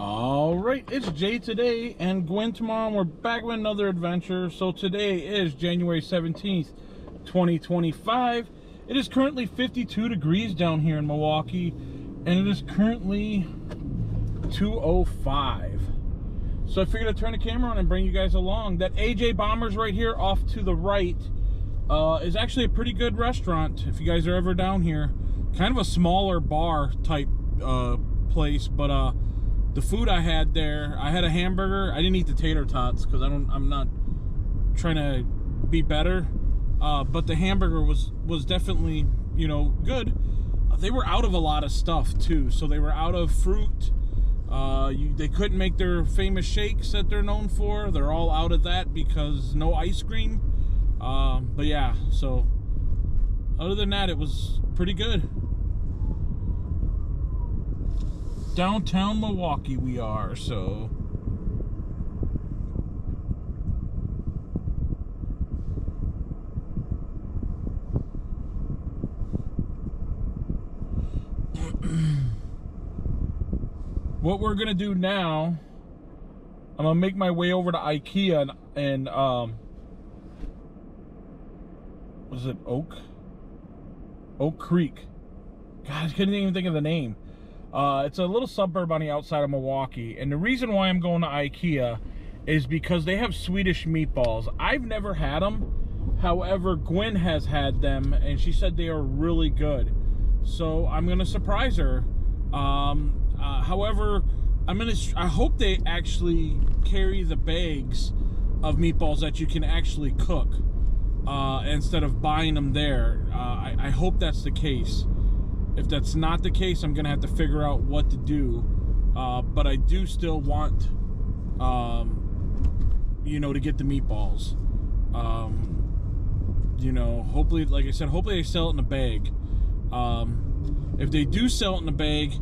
All right, it's Jay today and Gwen tomorrow, and we're back with another adventure. So today is January 17th, 2025. It is currently 52 degrees down here in Milwaukee, and it is currently 2:05. So I figured I'd turn the camera on and bring you guys along. That AJ Bombers right here off to the right is actually a pretty good restaurant if you guys are ever down here. Kind of a smaller bar type place, but the food I had there, I had a hamburger. I didn't eat the tater tots because I'm not trying to be better. But the hamburger was definitely, you know, good. They were out of a lot of stuff too. So they were out of fruit. They couldn't make their famous shakes that they're known for. They're all out of that because no ice cream. But yeah, so other than that, it was pretty good. Downtown Milwaukee we are, so what we're gonna do now, I'm gonna make my way over to IKEA and what is it, Oak Creek? God, I couldn't even think of the name. It's a little suburb on the outside of Milwaukee, and the reason why I'm going to IKEA is because they have Swedish meatballs. I've never had them. However, Gwen has had them, and she said they are really good. So I'm gonna surprise her. However, I hope they actually carry the bags of meatballs that you can actually cook instead of buying them there. I hope that's the case. If that's not the case, I'm gonna have to figure out what to do. But I do still want, you know, to get the meatballs. You know, hopefully, like I said, hopefully they sell it in a bag. If they do sell it in a bag,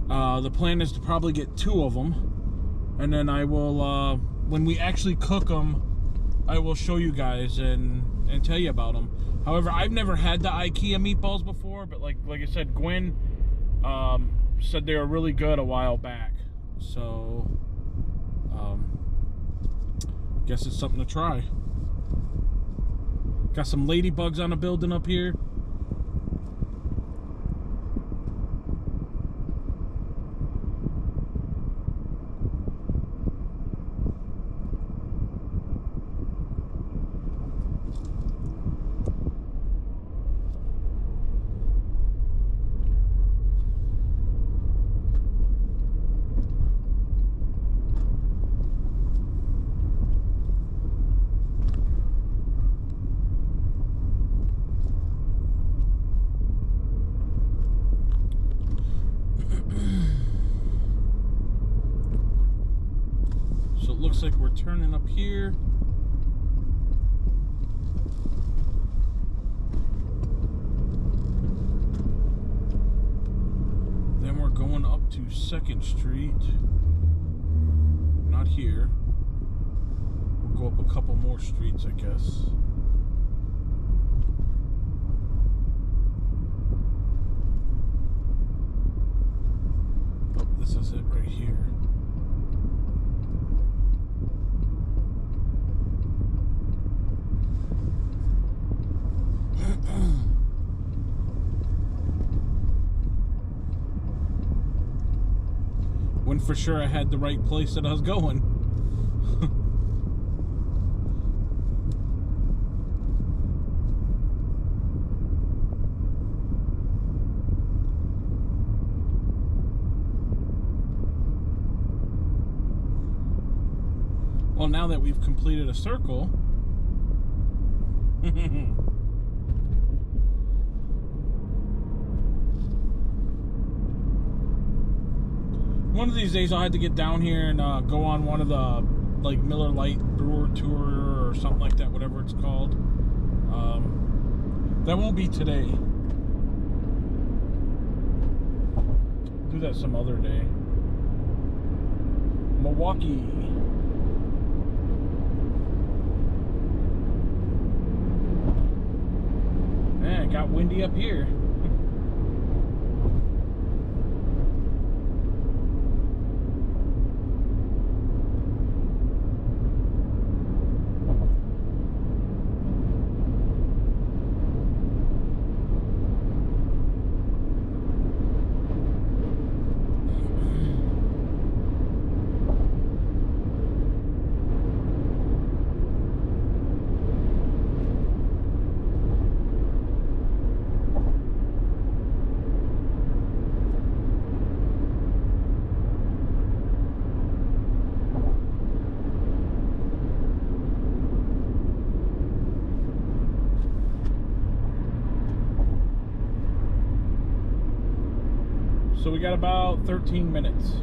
the plan is to probably get 2 of them, and then I will, when we actually cook them, I will show you guys and tell you about them. However, I've never had the IKEA meatballs before, but like I said, Gwen said they were really good a while back. So, guess it's something to try. Got some ladybugs on the building up here. Looks like we're turning up here. Then we're going up to 2nd Street. Not here. We'll go up a couple more streets, I guess. Oh, this is it right here. When for sure I had the right place that I was going. Well, now that we've completed a circle, one of these days I'll have to get down here and go on one of the, like, Miller Lite Brewer Tour or something like that, whatever it's called. That won't be today. Do that some other day. Milwaukee. Man, it got windy up here. So we got about 13 minutes.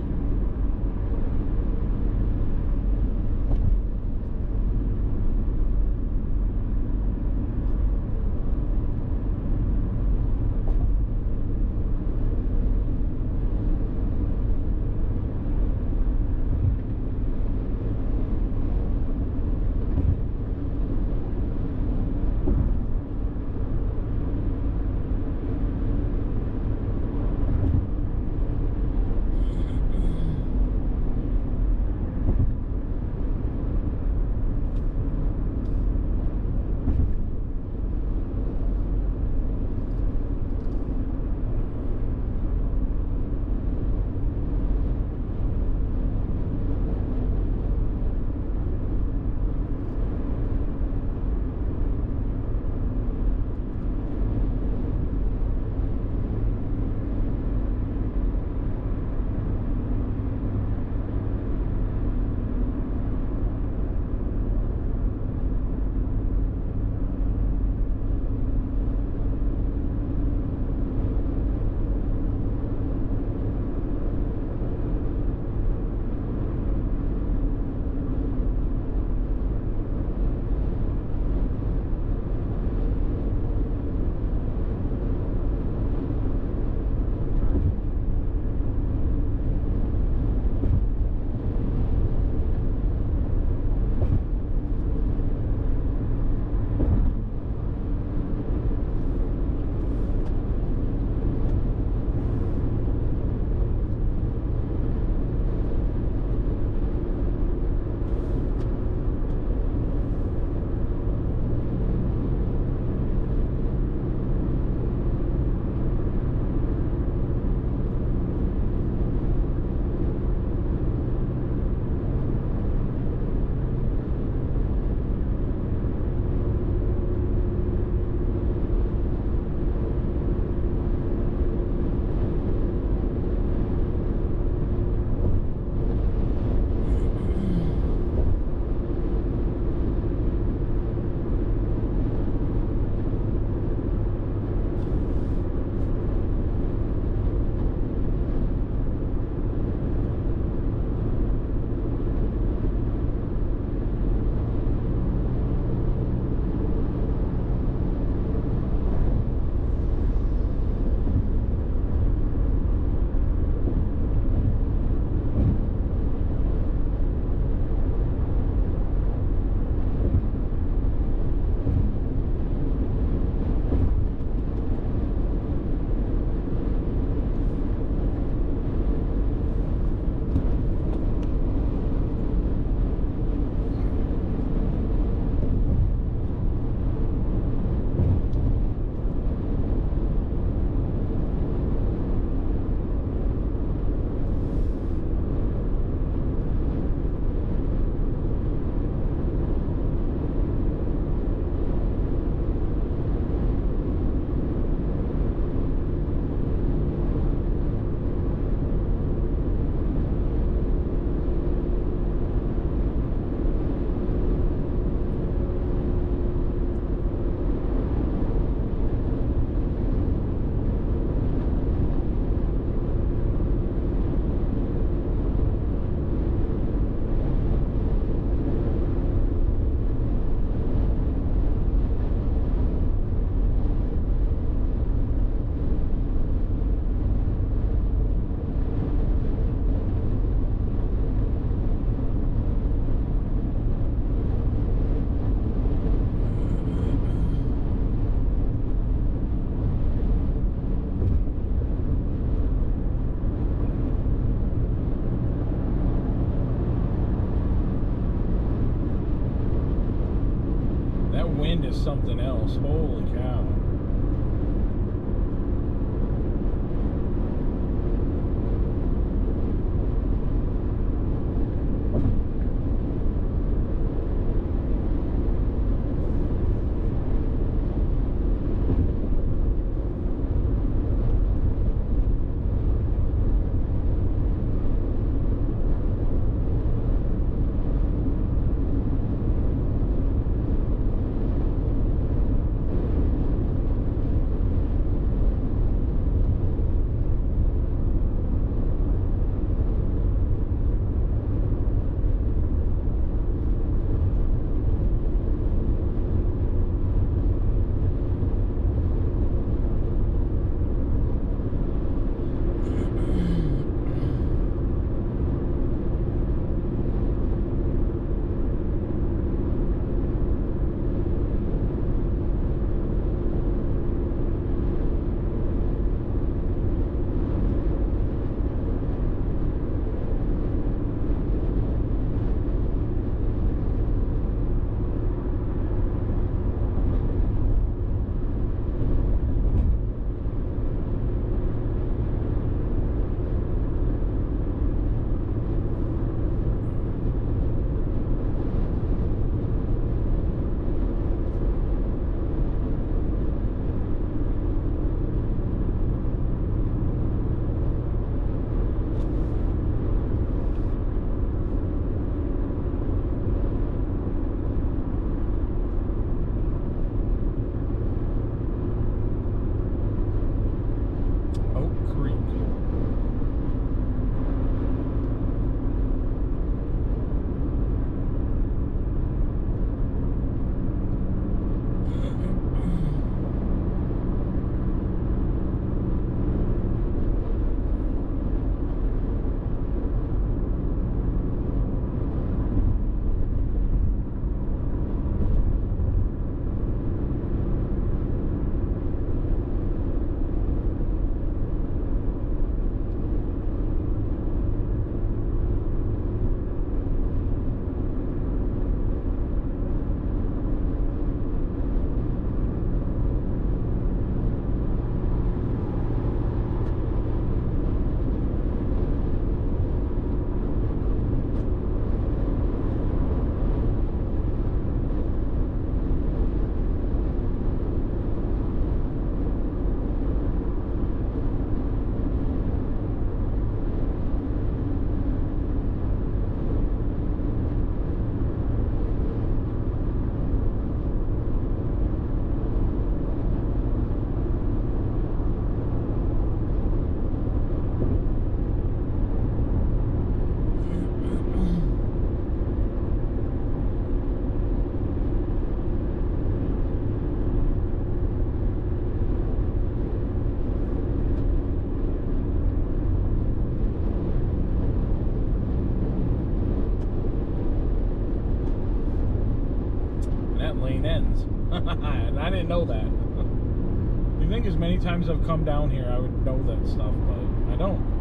wind is something else. Holy cow. didn't know that. You think as many times I've come down here, I would know that stuff, but I don't.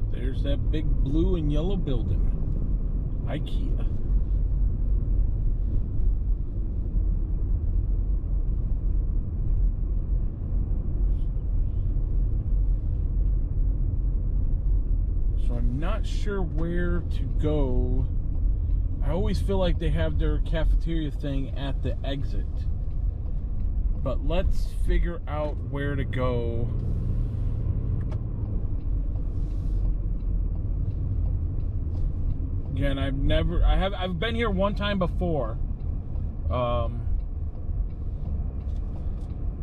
There's that big blue and yellow building. IKEA. So I'm not sure where to go. I always feel like they have their cafeteria thing at the exit. But let's figure out where to go. Again, I've been here one time before. And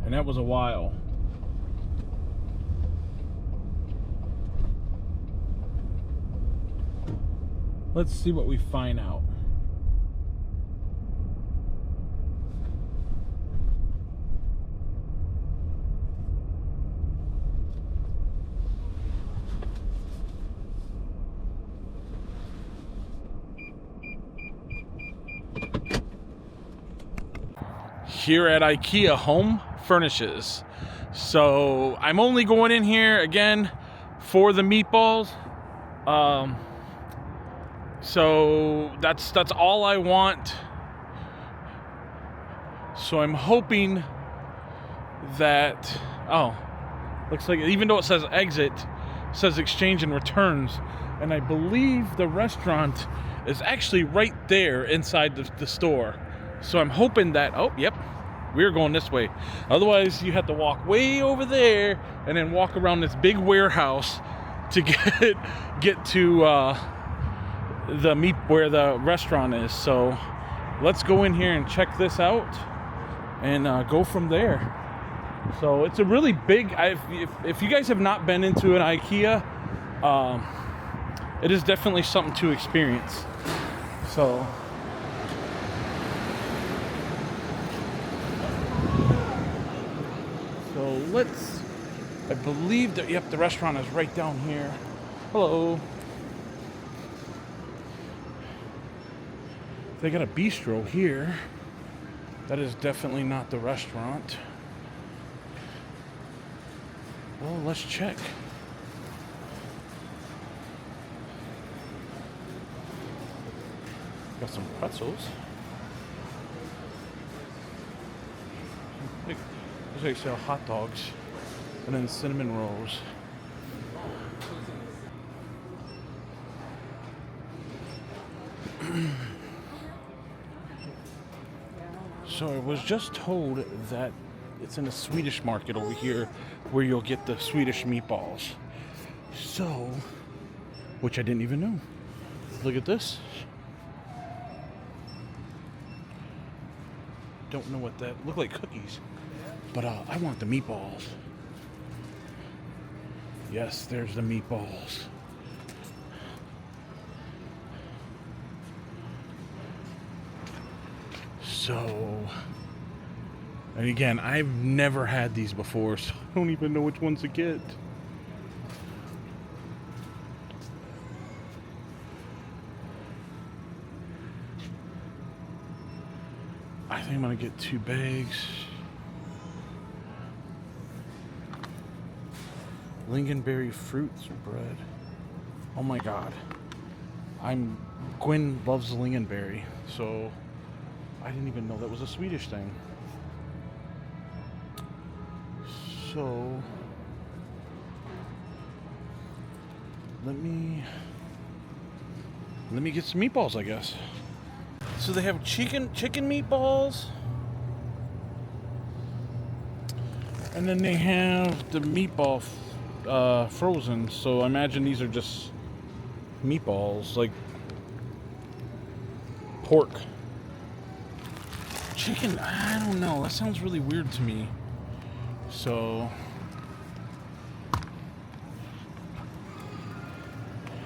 that was a while. Let's see what we find out. Here at IKEA Home Furnishes. So I'm only going in here again for the meatballs. So that's all I want. So I'm hoping that, oh, looks like even though it says exit, it says exchange and returns, and I believe the restaurant is actually right there inside the store. So I'm hoping that, oh, yep, we're going this way. Otherwise, you have to walk way over there and then walk around this big warehouse to get to the meat where the restaurant is. So let's go in here and check this out and go from there. So it's a really big, if you guys have not been into an IKEA, it is definitely something to experience. So let's, I believe that, yep, the restaurant is right down here. Hello. They got a bistro here. That is definitely not the restaurant. Well, let's check. Got some pretzels. They sell hot dogs and then cinnamon rolls. So I was just told that it's in a Swedish market over here where you'll get the Swedish meatballs. So, which I didn't even know. Look at this. don't know what that look like. Cookies, but I want the meatballs. Yes, there's the meatballs. So, and again, I've never had these before, so I don't even know which ones to get. I think I'm gonna get 2 bags. Lingonberry fruit spread. Oh my god. Gwen loves lingonberry, so I didn't even know that was a Swedish thing. So let me get some meatballs, I guess. So they have chicken meatballs, and then they have the meatball frozen. So I imagine these are just meatballs, like pork. Chicken, I don't know. That sounds really weird to me. So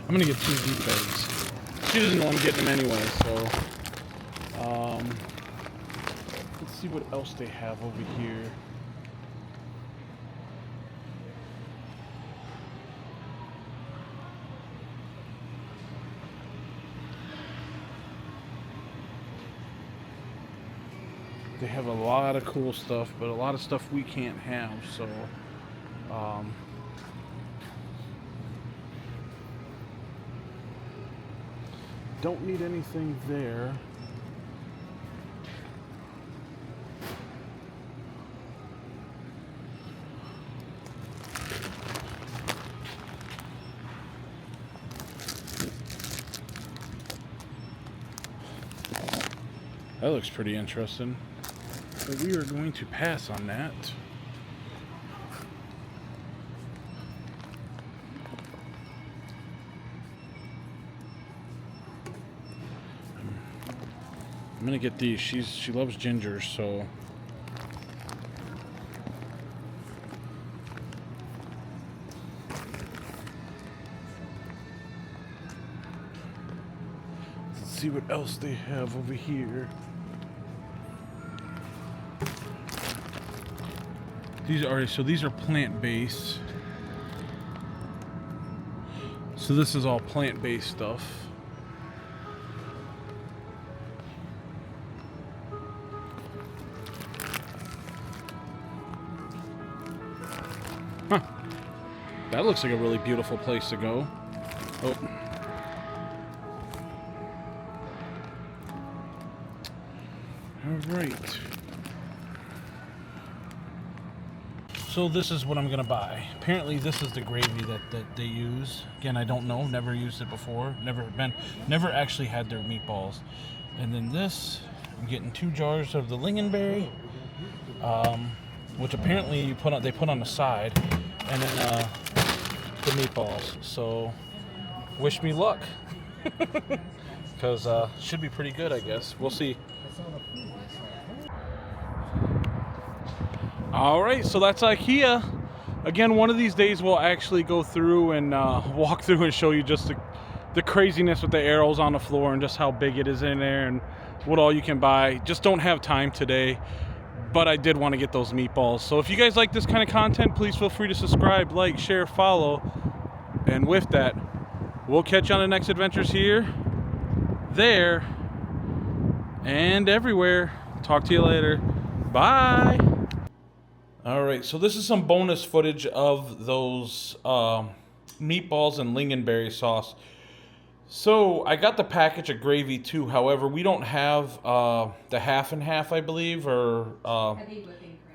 I'm gonna get 2 deep bags. She doesn't want to get them anyway, so let's see what else they have over here. They have a lot of cool stuff, but a lot of stuff we can't have, so don't need anything there. That looks pretty interesting. But we are going to pass on that. I'm gonna get these. She loves ginger, so let's see what else they have over here. These are plant-based. So this is all plant-based stuff. Huh. That looks like a really beautiful place to go. Oh. All right. So this is what I'm gonna buy. Apparently this is the gravy that they use. Again, I don't know, never used it before. Never actually had their meatballs. And then this, I'm getting 2 jars of the lingonberry, which apparently they put on the side, and then the meatballs. So wish me luck, because should be pretty good, I guess. We'll see. All right, so that's IKEA. Again, one of these days we'll actually go through and walk through and show you just the craziness with the arrows on the floor and just how big it is in there and what all you can buy. Just don't have time today, but I did want to get those meatballs. So if you guys like this kind of content, please feel free to subscribe, like, share, follow. And with that, we'll catch you on the next adventures here, there, and everywhere. Talk to you later. Bye. All right, so this is some bonus footage of those meatballs and lingonberry sauce. So I got the package of gravy too. However, we don't have the half and half, I believe, or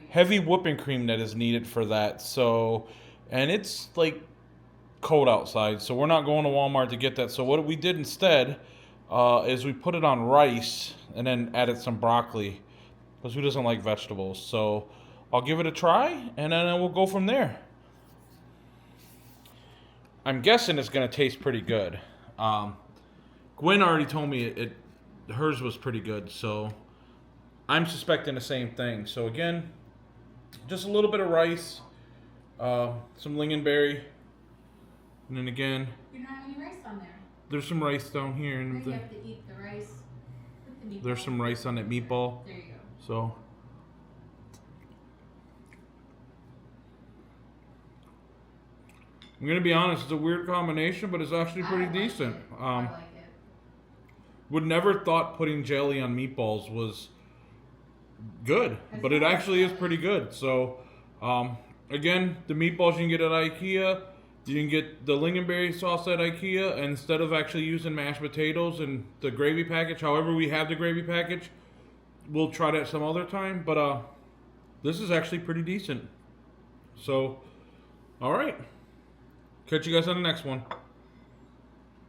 heavy whipping cream that is needed for that. So, and it's like cold outside, so we're not going to Walmart to get that. So what we did instead is we put it on rice and then added some broccoli, because who doesn't like vegetables? So I'll give it a try, and then we'll go from there. I'm guessing it's going to taste pretty good. Gwen already told me hers was pretty good, so I'm suspecting the same thing. So again, just a little bit of rice, some lingonberry, and then again, You don't have any rice on there. there's some rice down here, and Then you have to eat the rice with the meatball. there's some rice on that meatball. There you go. So I'm gonna be honest, it's a weird combination, but it's actually pretty decent. I like it. Would never thought putting jelly on meatballs was good, but it actually is pretty good. So again, the meatballs you can get at IKEA. You can get the lingonberry sauce at IKEA, and instead of actually using mashed potatoes and the gravy package, however we have the gravy package, we'll try that some other time. But this is actually pretty decent. So, all right. Catch you guys on the next one.